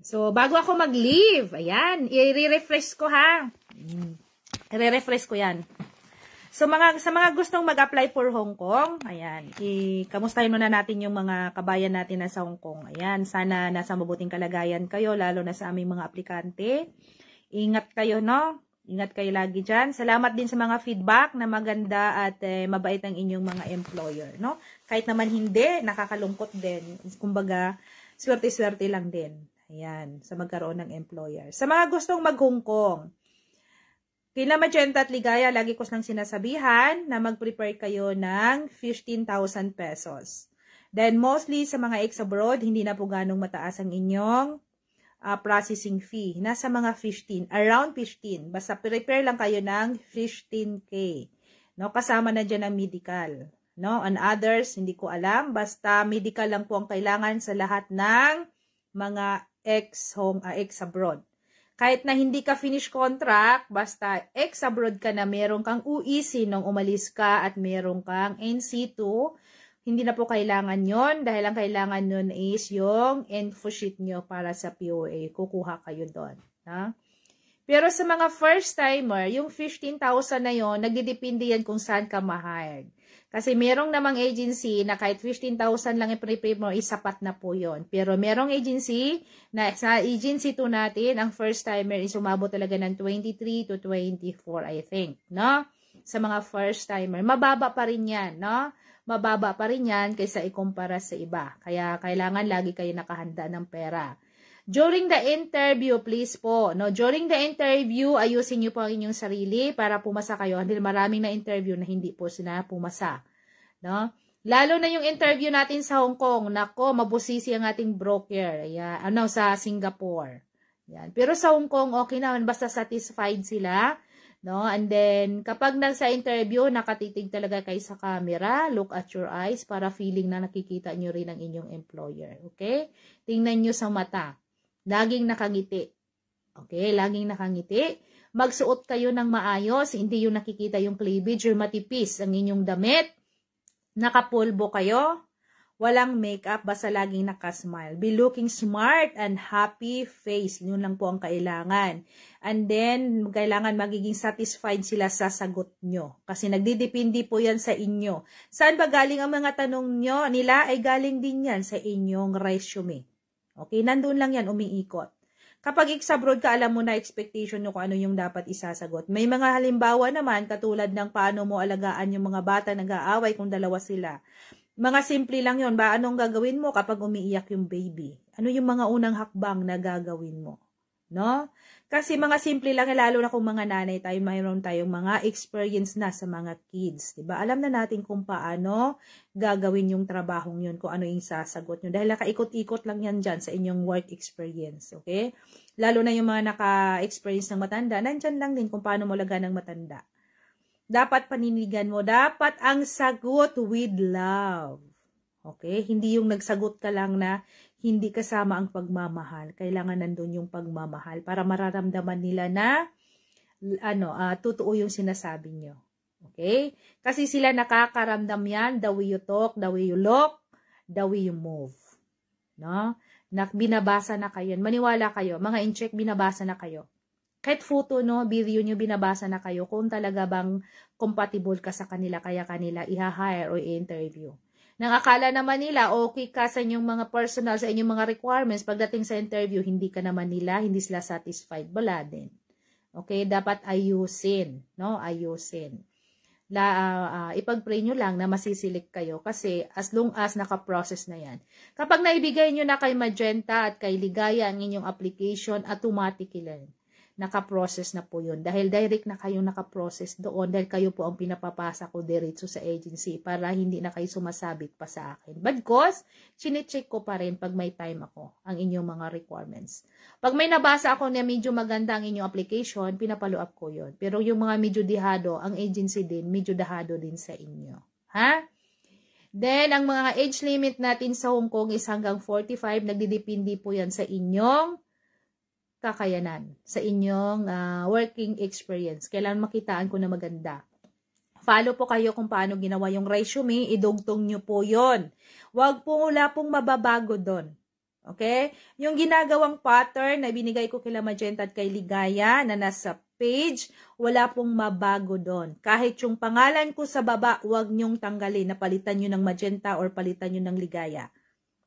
So, bago ako mag-leave, ayan, i-refresh ko ha. I-refresh ko yan. So, sa mga gustong mag-apply for Hong Kong, ayan, kamustahin muna natin yung mga kabayan natin na sa Hong Kong. Ayan, sana nasa mabuting kalagayan kayo, lalo na sa aming mga aplikante. Ingat kayo, no? Ingat kayo lagi dyan. Salamat din sa mga feedback na maganda at mabait ang inyong mga employer, no? Kahit naman hindi, nakakalungkot din. Kumbaga, swerte-swerte lang din. Ayan, sa magkaroon ng employer. Sa mga gustong mag-Hong Kong, kila Magenta at Ligaya, lagi ko silang sinasabihan na mag-prepare kayo ng 15,000 pesos. Then, mostly sa mga ex-abroad, hindi na po ganong mataas ang inyong processing fee. Nasa mga 15, around 15. Basta prepare lang kayo ng 15K. No? Kasama na dyan ang medical. No? And others, hindi ko alam. Basta medical lang po ang kailangan sa lahat ng mga ex-abroad. Kahit na hindi ka finish contract, basta ex-abroad ka na, meron kang UEC nung umalis ka at meron kang NC2, hindi na po kailangan yon dahil ang kailangan nun is yung info sheet nyo para sa POA. Kukuha kayo doon. Ha? Pero sa mga first-timer, yung 15,000 na yon, nagdidepende yan kung saan ka ma-hired. Kasi merong namang agency na kahit 15,000 lang i-prepare mo, isapat na po yon. Pero merong agency na sa agency 2 natin, ang first-timer is umabot talaga ng 23 to 24, I think. No? Sa mga first-timer. Mababa pa rin yan. No? Mababa pa rin yan kaysa ikumpara sa iba. Kaya kailangan lagi kayo nakahanda ng pera. During the interview, please po, no? During the interview, ayusin niyo po ang inyong sarili para pumasa kayo. Dahil maraming na interview na hindi po sila pumasa, no? Lalo na yung interview natin sa Hong Kong. Nako, mabusisi ang ating broker. Ayan, sa Singapore. Ayan. Pero sa Hong Kong, okay naman. Basta satisfied sila, no? And then, kapag nasa interview, nakatitig talaga kayo sa camera, look at your eyes para feeling na nakikita nyo rin ang inyong employer. Okay? Tingnan nyo sa mata. Laging nakangiti. Okay? Laging nakangiti. Magsuot kayo ng maayos. Hindi yung nakikita yung cleavage or matipis ang inyong damit. Nakapulbo kayo. Walang makeup. Basta laging nakasmile. Be looking smart and happy face. Yun lang po ang kailangan. And then, kailangan magiging satisfied sila sa sagot nyo. Kasi nagdidepende po yan sa inyo. Saan ba galing ang mga tanong nyo? Nila ay galing din yan sa inyong resume. Okay, nandun lang yan, umiikot. Kapag ex-abroad ka, alam mo na expectation nyo kung ano yung dapat isasagot. May mga halimbawa naman, katulad ng paano mo alagaan yung mga bata nag-aaway kung dalawa sila. Mga simple lang yun. Ba, anong gagawin mo kapag umiiyak yung baby? Ano yung mga unang hakbang na gagawin mo? No? Kasi mga simple lang, lalo na kung mga nanay tayo, mayroon tayong mga experience na sa mga kids. Diba? Alam na natin kung paano gagawin yung trabahong yun, kung ano yung sasagot nyo. Dahil nakaikot-ikot lang yan dyan sa inyong work experience. Okay? Lalo na yung mga naka-experience ng matanda, nandyan lang din kung paano mo lagan ng matanda. Dapat paninigan mo, dapat ang sagot with love. Okay? Hindi yung nagsagot ka lang na hindi kasama ang pagmamahal. Kailangan nandun yung pagmamahal para mararamdaman nila na totoo yung sinasabi nyo. Okay? Kasi sila nakakaramdam yan, the way you talk, the way you look, the way you move. No? Binabasa na kayo. Maniwala kayo. Mga in-check, binabasa na kayo. Kahit photo, no, video nyo, binabasa na kayo kung talaga bang compatible ka sa kanila, kaya kanila i-hire o i-interview. Nang akala naman nila, okay ka sa inyong mga personal, sa inyong mga requirements, pagdating sa interview, hindi ka naman nila, hindi sila satisfied. Wala din. Okay? Dapat ayusin. No? Ayusin. Ipag-pray nyo lang na masisilik kayo kasi as long as naka-process na yan. Kapag naibigay nyo na kay Magenta at kay Ligaya ang inyong application, automatically naka-process na po yun. Dahil direct na kayo naka-process doon dahil kayo po ang pinapapasa ko diretso sa agency para hindi na kayo sumasabit pa sa akin. But cause, chine-check ko pa rin pag may time ako ang inyong mga requirements. Pag may nabasa ako na medyo maganda ang inyong application, pinapalo up ko yun. Pero yung mga medyo dihado, ang agency din, medyo dahado din sa inyo. Ha? Then, ang mga age limit natin sa Hong Kong is hanggang 45. Nagdidepende po yan sa inyong kakayanan, sa inyong working experience. Kailangan makitaan ko na maganda. Follow po kayo kung paano ginawa yung resume, idugtong nyo po yon. Wala pong mababago doon. Okay? Yung ginagawang pattern na binigay ko kila Magenta at kay Ligaya na nasa page, wala pong mabago doon. Kahit yung pangalan ko sa baba, huwag nyong tanggalin na palitan nyo ng Magenta or palitan nyo ng Ligaya.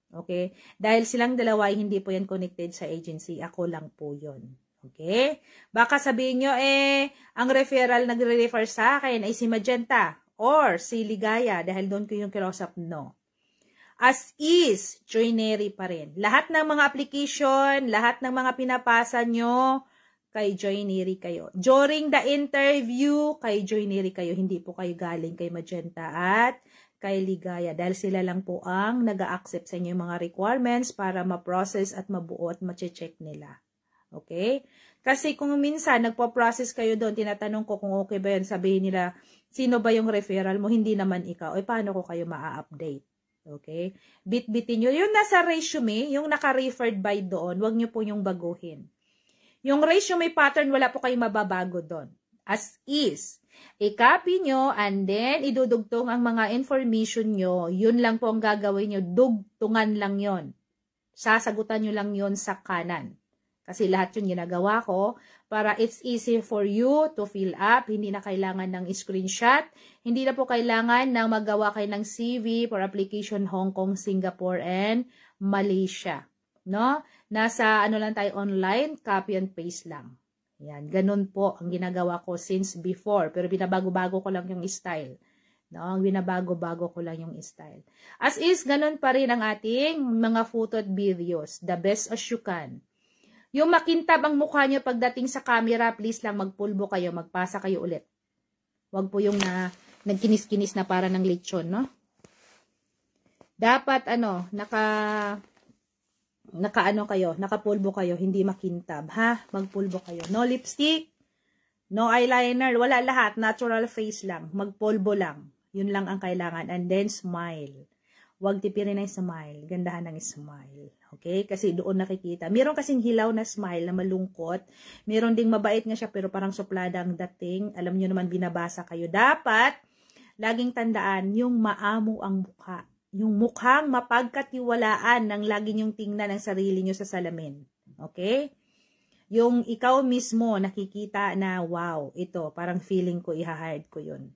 Okay? Dahil silang dalawa, hindi po yan connected sa agency. Ako lang po yun. Okay? Baka sabihin nyo, ang referral nagre-refer sa akin ay si Magenta or si Ligaya dahil doon ko yung kirosap. No. As is, joinery pa rin. Lahat ng mga application, lahat ng mga pinapasa nyo, kay joinery kayo. During the interview, kay joinery kayo. Hindi po kayo galing kay Magenta at kay Ligaya. Dahil sila lang po ang nag-a-accept sa inyo yung mga requirements para ma-process at mabuo at ma-check nila. Okay? Kasi kung minsan nagpo-process kayo doon, tinatanong ko kung okay ba yun, sabihin nila, sino ba yung referral mo? Hindi naman ikaw. Paano ko kayo ma-update? Okay? Bit-bitin nyo. Yung nasa resume, yung naka-referred by doon, wag nyo po yung baguhin. Yung resume pattern, wala po kayong mababago doon. As is. I-copy nyo and then idudugtong ang mga information nyo. Yun lang po ang gagawin nyo. Dugtungan lang yon. Sasagutan nyo lang yon sa kanan. Kasi lahat yun ginagawa ko para it's easy for you to fill up. Hindi na kailangan ng screenshot. Hindi na po kailangan ng magawa kayo ng CV for application Hong Kong, Singapore, and Malaysia. No? Nasa ano lang tayo online, copy and paste lang. Yan, ganun po ang ginagawa ko since before. Pero binabago-bago ko lang yung style. No? Binabago-bago ko lang yung style. As is, ganun pa rin ang ating mga photo at videos. The best as you can. Yung makintab ang mukha nyo pagdating sa camera, please lang magpulbo kayo, magpasa kayo ulit. Huwag po yung nagkinis-kinis na para ng lechon, no? Dapat, nakapulbo kayo, hindi makintab, ha? Magpulbo kayo. No lipstick, no eyeliner, wala lahat, natural face lang, magpulbo lang. Yun lang ang kailangan. And then, smile. Huwag tipirin ng smile. Gandahan ng smile. Okay? Kasi doon nakikita. Meron kasing hilaw na smile na malungkot. Meron ding mabait nga siya pero parang suplada ang dating. Alam nyo naman binabasa kayo. Dapat, laging tandaan, yung maamo ang mukha. Yung mukhang mapagkatiwalaan ng lagi nyong tingnan ang sarili nyo sa salamin. Okay? Yung ikaw mismo nakikita na, wow, ito, parang feeling ko, iha-hide ko yun.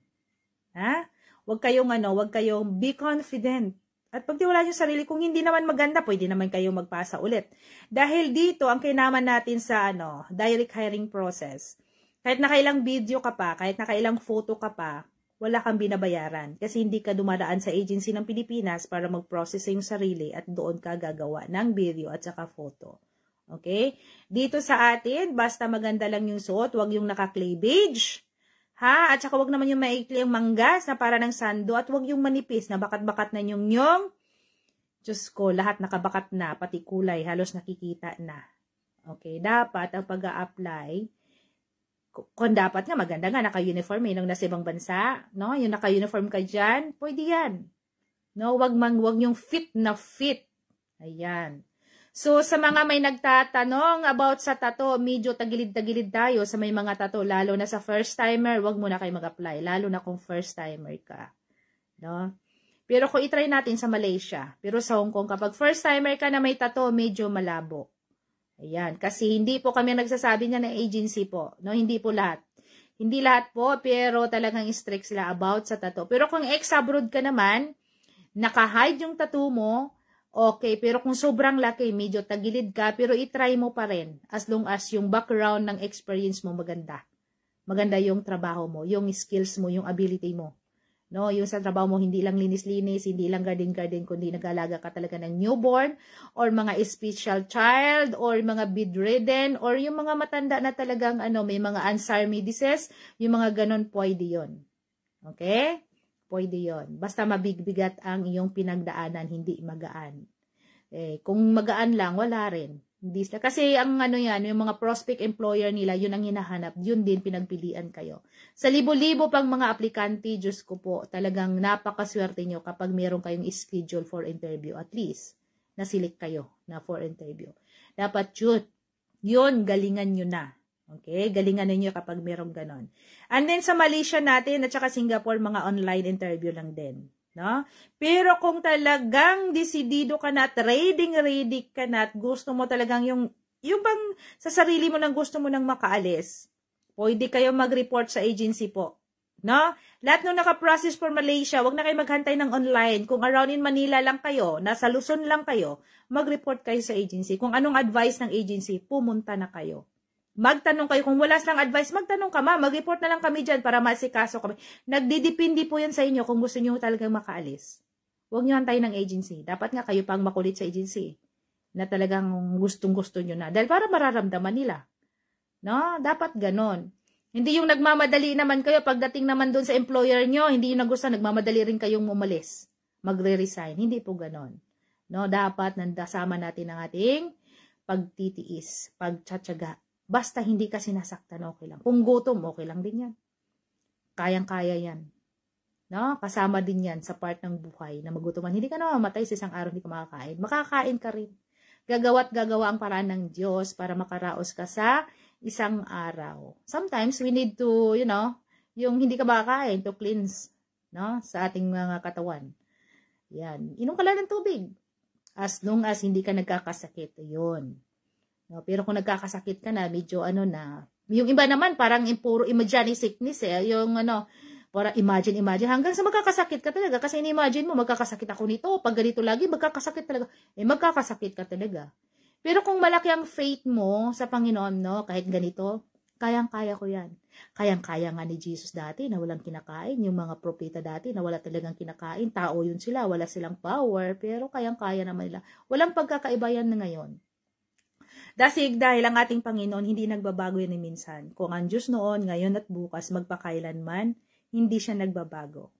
Ha? Huwag kayong be confident. At pagtiwala nyo sarili, kung hindi naman maganda, pwede naman kayong magpasa ulit. Dahil dito, ang kinaman natin sa direct hiring process, kahit nakailang video ka pa, kahit nakailang photo ka pa, wala kang binabayaran. Kasi hindi ka dumadaan sa agency ng Pilipinas para mag-process sa iyong sarili at doon ka gagawa ng video at saka photo. Okay? Dito sa atin, basta maganda lang yung suot, wag yung naka-cleavage. Ha? At saka wag naman yung maikli yung manggas na para ng sando at wag yung manipis na bakat-bakat na yung Diyos ko, lahat nakabakat na, pati kulay, halos nakikita na. Okay, dapat ang pag-a-apply, kung dapat nga, maganda nga, naka-uniform, yung nasa ibang bansa, no? Yung naka-uniform ka dyan, pwede yan. No? Wag yung fit na fit. Ayan. So, sa mga may nagtatanong about sa tattoo, medyo tagilid-tagilid tayo sa may mga tattoo, lalo na sa first-timer, wag muna kayo mag-apply, lalo na kung first-timer ka. No? Pero kung itry natin sa Malaysia, pero sa Hong Kong, kapag first-timer ka na may tattoo, medyo malabo. Ayan, kasi hindi po kami nagsasabi niya ng agency po, no? Hindi po lahat. Hindi lahat po, pero talagang strict sila about sa tattoo. Pero kung ex-abroad ka naman, naka-hide yung tattoo mo, okay, pero kung sobrang laki, medyo tagilid ka, pero itry mo pa rin as long as yung background ng experience mo maganda. Maganda yung trabaho mo, yung skills mo, yung ability mo. No, yung sa trabaho mo hindi lang linis-linis, hindi lang garden-garden, kundi nag-alaga ka talaga ng newborn or mga special child or mga bedridden or yung mga matanda na talagang may mga Alzheimer's disease, yung mga ganon, pwede yun. Okay? Pwede yon. Basta mabigbigat ang iyong pinagdaanan, hindi magaan. Kung magaan lang, wala rin. Hindi sila. Kasi ang yung mga prospect employer nila, yun ang hinahanap. Yun din pinagpilian kayo. Sa libo-libo pang mga aplikante, Diyos ko po, talagang napakaswerte nyo kapag meron kayong schedule for interview. At least, nasilik kayo na for interview. Dapat yun, galingan nyo na. Okay? Galingan ninyo kapag merong ganon. And then sa Malaysia natin at saka Singapore, mga online interview lang din. No? Pero kung talagang desidido ka na at ready ka na at gusto mo talagang yung bang sa sarili mo nang gusto mo nang makaalis, pwede kayo mag-report sa agency po. No? Lahat nung naka-process for Malaysia, wag na kayo maghantay ng online. Kung around in Manila lang kayo, nasa Luzon lang kayo, mag-report kayo sa agency. Kung anong advice ng agency, pumunta na kayo. Magtanong kayo. Kung wala silang advice, magtanong ka, mag-report na lang kami dyan para masikaso kami. Nagdidepende po yan sa inyo kung gusto nyo talagang makaalis. Huwag nyo hantayin ng agency. Dapat nga kayo pang makulit sa agency na talagang gustong-gusto nyo na. Dahil para mararamdaman nila. No? Dapat ganon. Hindi yung nagmamadali naman kayo pagdating naman doon sa employer nyo, hindi yung nagustuhan, nagmamadali rin kayong umalis. Magre-resign. Hindi po ganon. No? Dapat nandasama natin ang ating pagtitiis, pagtsatsaga. Basta hindi ka sinasaktan, okay lang. Kung gutom, okay lang din yan. Kayang-kaya yan. No? Kasama din yan sa part ng buhay na magutuman. Hindi ka na mamatay sa isang araw, hindi ka makakain. Makakain ka rin. Gagawa't gagawa ang paraan ng Diyos para makaraos ka sa isang araw. Sometimes, we need to, yung hindi ka makakain to cleanse, no? Sa ating mga katawan. Yan. Inom ka lang ng tubig. As long as hindi ka nagkakasakit. Yun. No, pero kung nagkakasakit ka na, medyo na. Yung iba naman, parang puro imaginary sickness Yung para imagine. Hanggang sa magkakasakit ka talaga. Kasi in-imagine mo, magkakasakit ako nito. Pag ganito lagi, magkakasakit talaga. Magkakasakit ka talaga. Pero kung malaki ang faith mo sa Panginoon, no, kahit ganito, kayang-kaya ko yan. Kayang-kaya nga ni Jesus dati na walang kinakain. Yung mga propeta dati na wala talagang kinakain. Tao yun sila, wala silang power. Pero kayang-kaya naman nila. Walang pagkakaiba yan na ngayon. Dahil ang ating Panginoon, hindi nagbabago yan ni minsan. Kung ang Diyos noon, ngayon at bukas, magpakailanman, hindi siya nagbabago.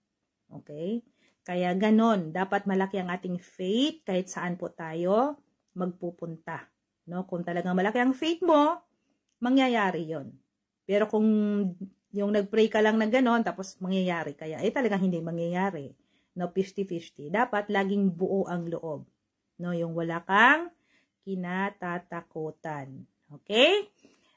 Okay? Kaya ganon, dapat malaki ang ating faith kahit saan po tayo magpupunta. No? Kung talagang malaki ang faith mo, mangyayari yon. Pero kung yung nag-pray ka lang na ganon, tapos mangyayari kaya, talagang hindi mangyayari. No, 50-50. Dapat laging buo ang loob. No, yung wala kang kinatatakutan. Okay?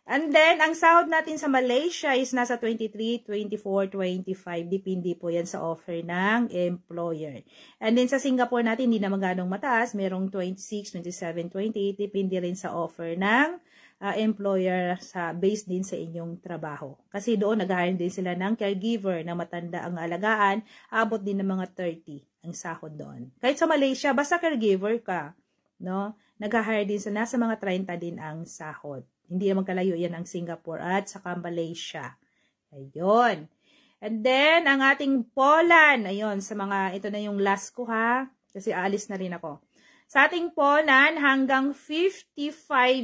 And then, ang sahod natin sa Malaysia is nasa 23, 24, 25. Depende po yan sa offer ng employer. And then, sa Singapore natin, hindi na maganong mataas. Merong 26, 27, 28. Depende rin sa offer ng employer based din sa inyong trabaho. Kasi doon, nag-hire din sila ng caregiver na matanda ang alagaan. Abot din ng mga 30 ang sahod doon. Kahit sa Malaysia, basta caregiver ka, no? Nag-hire din sa nasa mga 30 din ang sahod. Hindi naman kalayo yan ang Singapore at saka Malaysia. Ayun. And then, ang ating Poland, ayun, ito na yung last ko ha, kasi aalis na rin ako. Sa ating Poland, hanggang 55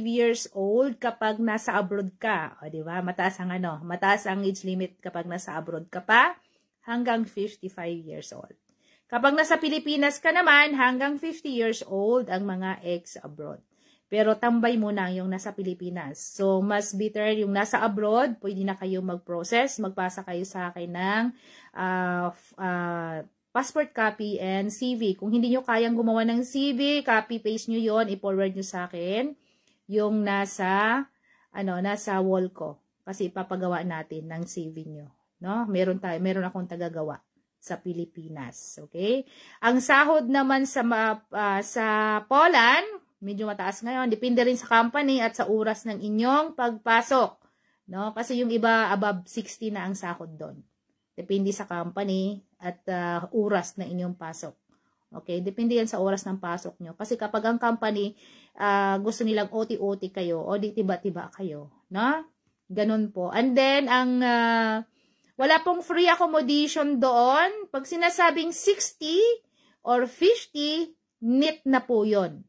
years old kapag nasa abroad ka. O, di ba? Mataas ang age limit kapag nasa abroad ka pa, hanggang 55 years old. Kapag nasa Pilipinas ka naman, hanggang 50 years old ang mga ex-abroad. Pero tambay muna yung nasa Pilipinas. So, mas better yung nasa abroad, pwede na kayo mag-process. Magpasa kayo sa akin ng passport copy and CV. Kung hindi nyo kayang gumawa ng CV, copy-paste nyo yon, i-forward nyo sa akin yung nasa wall ko. Kasi ipapagawa natin ng CV nyo. No? Meron akong tagagawa sa Pilipinas. Okay? Ang sahod naman sa Poland, medyo mataas ngayon. Depende rin sa company at sa oras ng inyong pagpasok. No? Kasi yung iba, above 60 na ang sahod doon. Depende sa company at oras na inyong pasok. Okay? Depende yan sa oras ng pasok nyo. Kasi kapag ang company gusto nilang OT-OT kayo o di tiba-tiba kayo. No? Ganun po. And then, wala pong free accommodation doon. Pag sinasabing 60 or 50, net na po yun.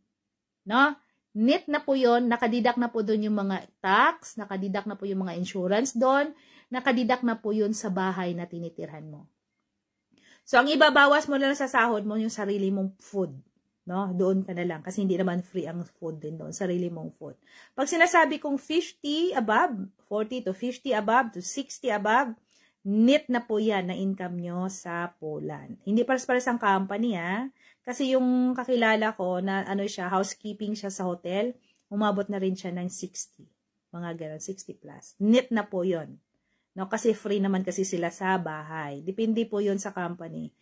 No? Net na po yun. Nakadidak na po doon yung mga tax. Nakadidak na po yung mga insurance doon. Nakadidak na po yun sa bahay na tinitirhan mo. So, ang ibabawas mo lang sa sahod mo yung sarili mong food. No? Doon ka na lang. Kasi hindi naman free ang food din doon. Sarili mong food. Pag sinasabi kong 50 above, 40 to 50 above, to 60 above, net na po yan na income nyo sa Poland. Hindi pares-pares ang company Kasi yung kakilala ko na housekeeping siya sa hotel, umabot na rin siya ng 60. Mga ganun, 60 plus. Net na po yon. No, kasi free naman kasi sila sa bahay. Depende po yon sa company.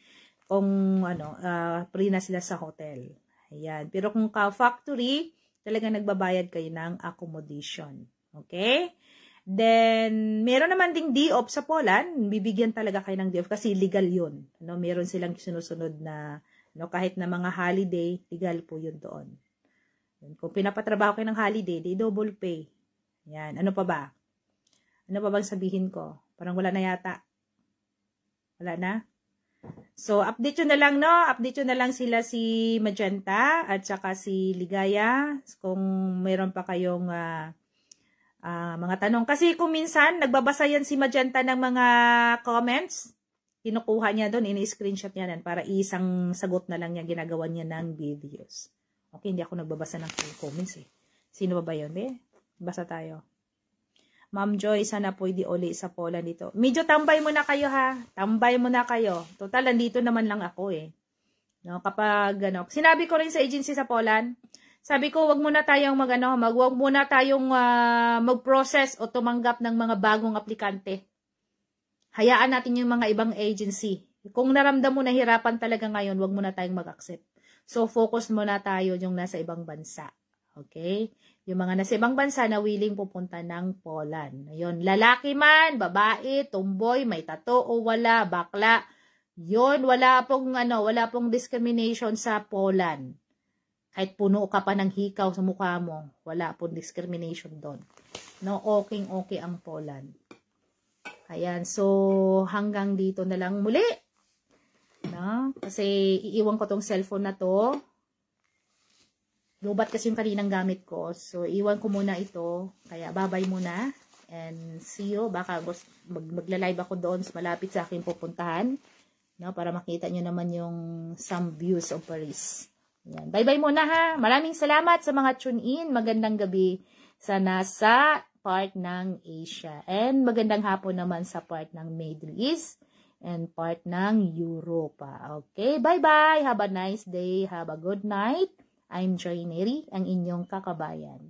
kung free na sila sa hotel. Ayan. Pero kung ka-factory, talaga nagbabayad kayo ng accommodation. Okay? Then, meron naman ding day-off sa Poland. Bibigyan talaga kayo ng day-off kasi legal yun. Meron silang sinusunod na, kahit na mga holiday, legal po yun doon. Kung pinapatrabaho kayo ng holiday, they double pay. Yan. Ano pa ba? Ano pa bang sabihin ko? Parang wala na yata. Wala na? So, update yun na lang, no? Update yun na lang sila si Magenta at saka si Ligaya. Kung mayroon pa kayong mga tanong. Kasi kung minsan, nagbabasa yan si Magenta ng mga comments. Kinukuha niya doon, ini-screenshot niya yan para isang sagot na lang niya ginagawa niya ng videos. Okay, hindi ako nagbabasa ng comments eh. Sino ba yun eh? Basa tayo. Ma'am Joy, sana pwede uli sa Poland dito. Medyo tambay muna kayo ha. Tambay muna kayo. Total, nandito naman lang ako eh. Kapag sinabi ko rin sa agency sa Poland, sabi ko, wag muna tayong wag muna tayong mag-process o tumanggap ng mga bagong aplikante. Hayaan natin yung mga ibang agency. Kung naramdam mo na hirapan talaga ngayon, wag muna tayong mag-accept. So, focus muna tayo yung nasa ibang bansa. Okay? Yung mga nasa ibang bansa na willing pupunta ng Poland. Ayun, lalaki man, babae, tomboy, may tato o wala, bakla. Yun, wala pong discrimination sa Poland. Kahit puno ka pa ng hikaw sa mukha mo, wala pong discrimination doon. Okay ang Poland. Ayan, so hanggang dito na lang muli. Kasi iiwan ko tong cellphone na to. Lubat kasi yung kaninang gamit ko. So, iwan ko muna ito. Kaya, bye-bye muna. And see you. Baka magla-live ako doon. Malapit sa akin pupuntahan. Para makita nyo naman yung some views of Paris. Yan. Bye-bye muna ha. Maraming salamat sa mga tune-in. Magandang gabi sa nasa part ng Asia. And magandang hapon naman sa part ng Middle East. And part ng Europa. Okay, bye-bye. Have a nice day. Have a good night. I'm Joy Neri, ang inyong kakabayan.